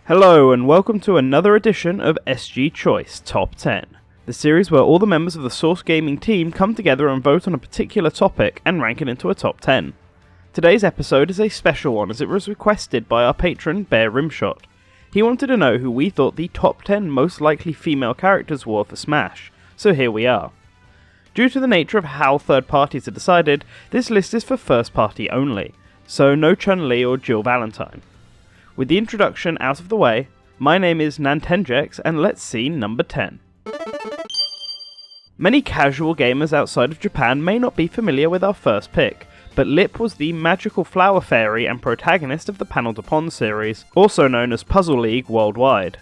Hello and welcome to another edition of SG Choice Top 10, the series where all the members of the Source Gaming team come together and vote on a particular topic and rank it into a top 10. Today's episode is a special one as it was requested by our patron BearRimshot. He wanted to know who we thought the top 10 most likely female characters were for Smash, so here we are. Due to the nature of how third parties are decided, this list is for first party only, so no Chun-Li or Jill Valentine. With the introduction out of the way, my name is Nantenjex and let's see number 10. Many casual gamers outside of Japan may not be familiar with our first pick, but Lip was the magical flower fairy and protagonist of the Panel de Pon series, also known as Puzzle League worldwide.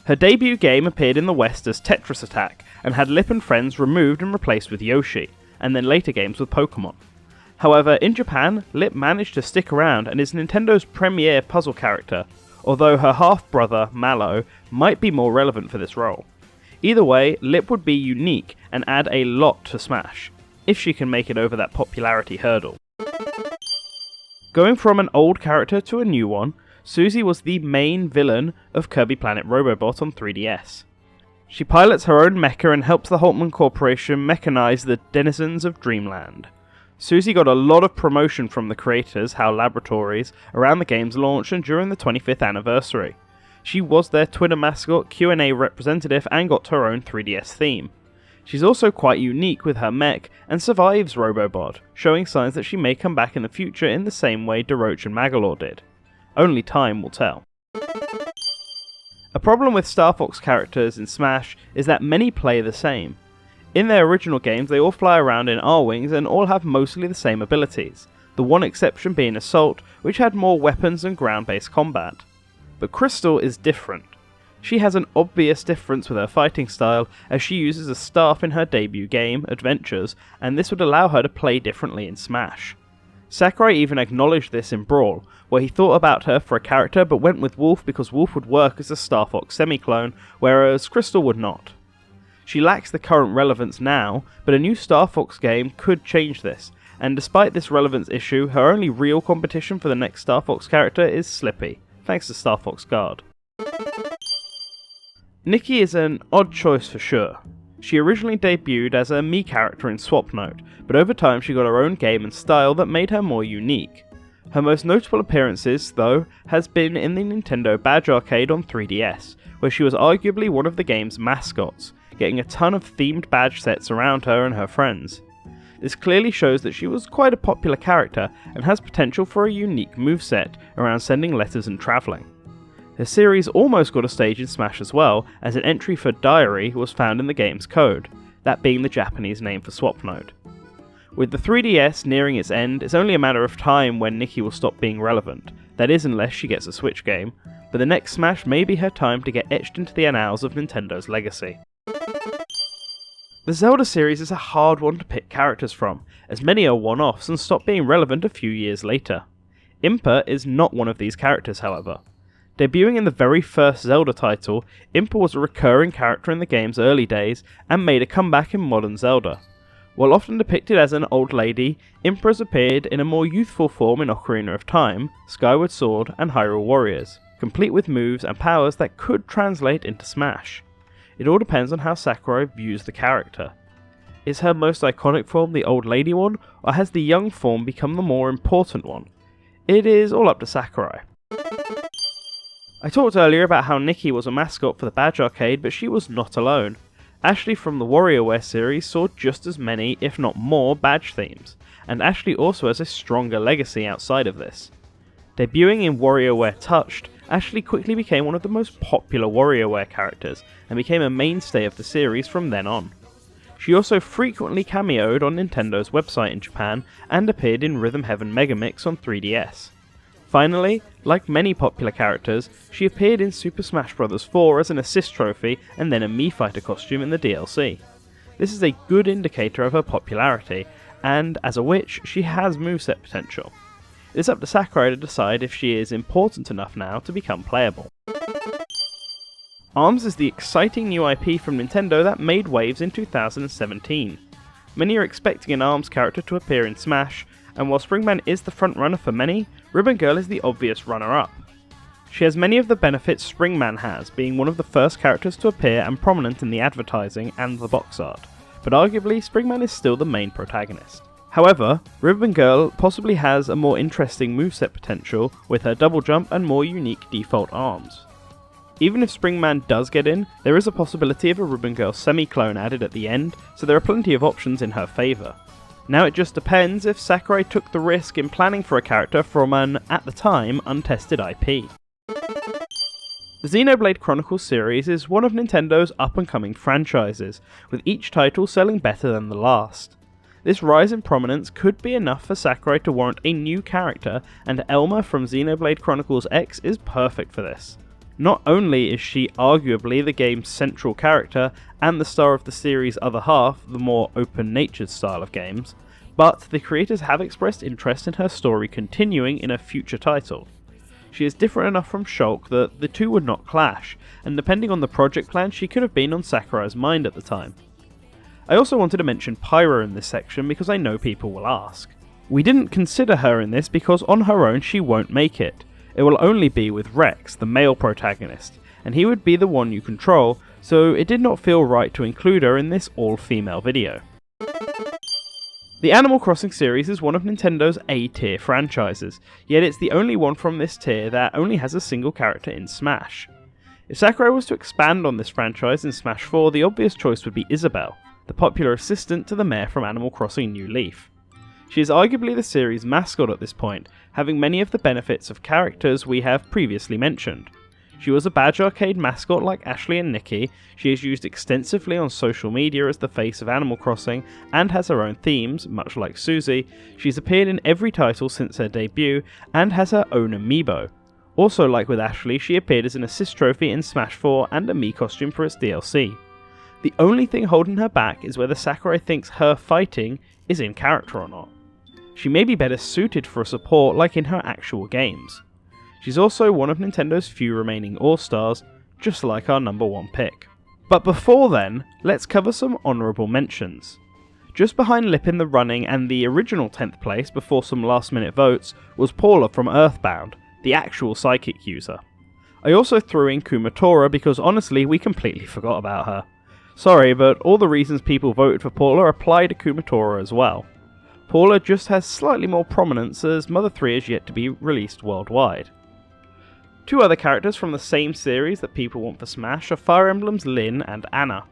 Her debut game appeared in the West as Tetris Attack, and had Lip and friends removed and replaced with Yoshi, and then later games with Pokemon. However, in Japan, Lip managed to stick around and is Nintendo's premier puzzle character, although her half-brother, Mallow, might be more relevant for this role. Either way, Lip would be unique and add a lot to Smash, if she can make it over that popularity hurdle. Going from an old character to a new one, Suzy was the main villain of Kirby Planet Robobot on 3DS. She pilots her own mecha and helps the Holtman Corporation mechanize the denizens of Dreamland. Suzy got a lot of promotion from the creators, HAL Laboratories, around the game's launch and during the 25th anniversary. She was their Twitter mascot, Q&A representative, and got her own 3DS theme. She's also quite unique with her mech and survives Robobot, showing signs that she may come back in the future in the same way Daroche and Magolor did. Only time will tell. A problem with Star Fox characters in Smash is that many play the same. In their original games they all fly around in R-Wings and all have mostly the same abilities, the one exception being Assault, which had more weapons and ground-based combat. But Crystal is different. She has an obvious difference with her fighting style, as she uses a staff in her debut game, Adventures, and this would allow her to play differently in Smash. Sakurai even acknowledged this in Brawl, where he thought about her for a character but went with Wolf because Wolf would work as a Star Fox semi-clone, whereas Crystal would not. She lacks the current relevance now, but a new Star Fox game could change this, and despite this relevance issue, her only real competition for the next Star Fox character is Slippy, thanks to Star Fox Guard. Nicki is an odd choice for sure. She originally debuted as a Mii character in Swapnote, but over time she got her own game and style that made her more unique. Her most notable appearances, though, has been in the Nintendo Badge Arcade on 3DS, where she was arguably one of the game's mascots, getting a ton of themed badge sets around her and her friends. This clearly shows that she was quite a popular character and has potential for a unique moveset around sending letters and travelling. Her series almost got a stage in Smash as well, as an entry for Diary was found in the game's code, that being the Japanese name for Swapnote. With the 3DS nearing its end, it's only a matter of time when Nicki will stop being relevant, that is unless she gets a Switch game, but the next Smash may be her time to get etched into the annals of Nintendo's legacy. The Zelda series is a hard one to pick characters from, as many are one-offs and stop being relevant a few years later. Impa is not one of these characters, however. Debuting in the very first Zelda title, Impa was a recurring character in the game's early days and made a comeback in modern Zelda. While often depicted as an old lady, Impa has appeared in a more youthful form in Ocarina of Time, Skyward Sword, and Hyrule Warriors, complete with moves and powers that could translate into Smash. It all depends on how Sakurai views the character. Is her most iconic form the old lady one, or has the young form become the more important one? It is all up to Sakurai. I talked earlier about how Nicki was a mascot for the Badge Arcade, but she was not alone. Ashley from the WarioWare series saw just as many, if not more, badge themes, and Ashley also has a stronger legacy outside of this. Debuting in WarioWare Touched, Ashley quickly became one of the most popular WarioWare characters, and became a mainstay of the series from then on. She also frequently cameoed on Nintendo's website in Japan, and appeared in Rhythm Heaven Megamix on 3DS. Finally, like many popular characters, she appeared in Super Smash Bros. 4 as an assist trophy and then a Mii Fighter costume in the DLC. This is a good indicator of her popularity, and as a witch, she has moveset potential. It's up to Sakurai to decide if she is important enough now to become playable. ARMS is the exciting new IP from Nintendo that made waves in 2017. Many are expecting an ARMS character to appear in Smash, and while Springman is the frontrunner for many, Ribbon Girl is the obvious runner-up. She has many of the benefits Springman has, being one of the first characters to appear and prominent in the advertising and the box art, but arguably Springman is still the main protagonist. However, Ribbon Girl possibly has a more interesting moveset potential with her double jump and more unique default arms. Even if Springman does get in, there is a possibility of a Ribbon Girl semi-clone added at the end, so there are plenty of options in her favour. Now it just depends if Sakurai took the risk in planning for a character from an, at the time, untested IP. The Xenoblade Chronicles series is one of Nintendo's up-and-coming franchises, with each title selling better than the last. This rise in prominence could be enough for Sakurai to warrant a new character, and Elmer from Xenoblade Chronicles X is perfect for this. Not only is she arguably the game's central character and the star of the series' other half, the more open-natured style of games, but the creators have expressed interest in her story continuing in a future title. She is different enough from Shulk that the two would not clash, and depending on the project plan she could have been on Sakurai's mind at the time. I also wanted to mention Pyra in this section because I know people will ask. We didn't consider her in this because on her own she won't make it. It will only be with Rex, the male protagonist, and he would be the one you control, so it did not feel right to include her in this all-female video. The Animal Crossing series is one of Nintendo's A-tier franchises, yet it's the only one from this tier that only has a single character in Smash. If Sakurai was to expand on this franchise in Smash 4, the obvious choice would be Isabelle, the popular assistant to the mayor from Animal Crossing New Leaf. She is arguably the series' mascot at this point, having many of the benefits of characters we have previously mentioned. She was a Badge Arcade mascot like Ashley and Nicki, she is used extensively on social media as the face of Animal Crossing, and has her own themes, much like Suzy. She's appeared in every title since her debut, and has her own amiibo. Also like with Ashley, she appeared as an assist trophy in Smash 4 and a Mii costume for its DLC. The only thing holding her back is whether Sakurai thinks her fighting is in character or not. She may be better suited for a support like in her actual games. She's also one of Nintendo's few remaining All-Stars, just like our number one pick. But before then, let's cover some honourable mentions. Just behind Lip in the running and the original 10th place before some last minute votes was Paula from Earthbound, the actual psychic user. I also threw in Kumatora because honestly we completely forgot about her. Sorry, but all the reasons people voted for Paula apply to Kumatora as well. Paula just has slightly more prominence as Mother 3 is yet to be released worldwide. Two other characters from the same series that people want for Smash are Fire Emblem's Lyn and Anna.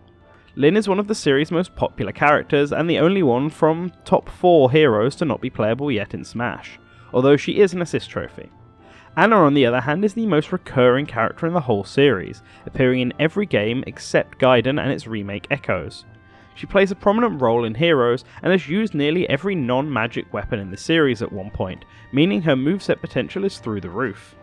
Lyn is one of the series' most popular characters and the only one from top 4 heroes to not be playable yet in Smash, although she is an assist trophy. Anna on the other hand is the most recurring character in the whole series, appearing in every game except Gaiden and its remake Echoes. She plays a prominent role in Heroes and has used nearly every non-magic weapon in the series at one point, meaning her moveset potential is through the roof.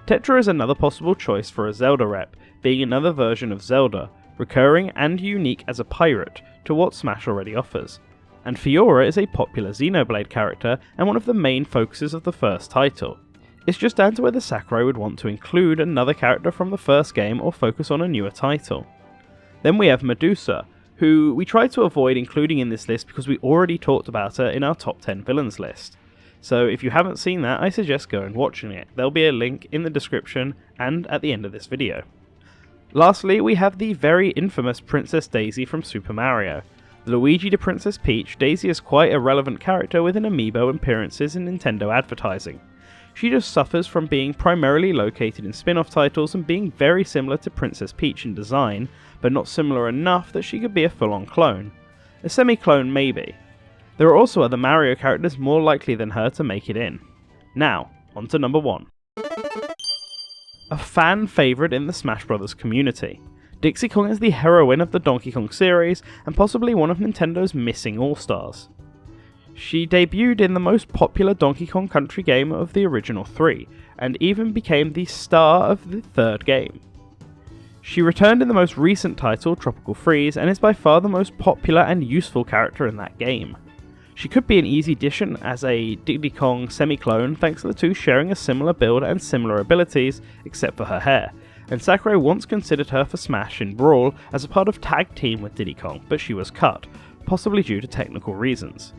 Tetra is another possible choice for a Zelda rep, being another version of Zelda, recurring and unique as a pirate to what Smash already offers. And Fiora is a popular Xenoblade character and one of the main focuses of the first title. It's just down to whether Sakurai would want to include another character from the first game or focus on a newer title. Then we have Medusa, who we tried to avoid including in this list because we already talked about her in our top 10 villains list. So if you haven't seen that, I suggest going watching it. There'll be a link in the description and at the end of this video. Lastly, we have the very infamous Princess Daisy from Super Mario. Luigi to Princess Peach, Daisy is quite a relevant character with an amiibo appearances in Nintendo advertising. She just suffers from being primarily located in spin-off titles and being very similar to Princess Peach in design, but not similar enough that she could be a full-on clone. A semi-clone maybe. There are also other Mario characters more likely than her to make it in. Now, on to number 1. A fan favourite in the Smash Bros. Community. Dixie Kong is the heroine of the Donkey Kong series and possibly one of Nintendo's missing all-stars. She debuted in the most popular Donkey Kong Country game of the original 3, and even became the star of the third game. She returned in the most recent title, Tropical Freeze, and is by far the most popular and useful character in that game. She could be an easy addition as a Diddy Kong semi-clone thanks to the two sharing a similar build and similar abilities, except for her hair, and Sakurai once considered her for Smash in Brawl as a part of tag team with Diddy Kong, but she was cut, possibly due to technical reasons.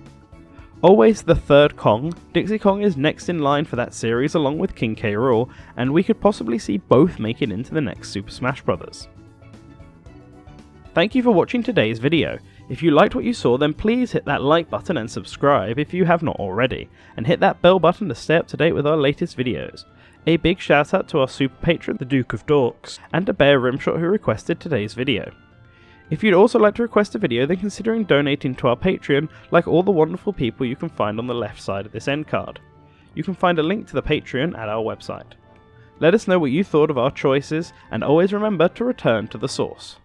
Always the third Kong, Dixie Kong is next in line for that series along with King K. Rool, and we could possibly see both make it into the next Super Smash Bros. Thank you for watching today's video. If you liked what you saw, then please hit that like button and subscribe if you have not already, and hit that bell button to stay up to date with our latest videos. A big shout out to our super patron, the Duke of Dorks, and to BearRimshot who requested today's video. If you'd also like to request a video, then considering donating to our Patreon like all the wonderful people you can find on the left side of this end card. You can find a link to the Patreon at our website. Let us know what you thought of our choices, and always remember to return to the source.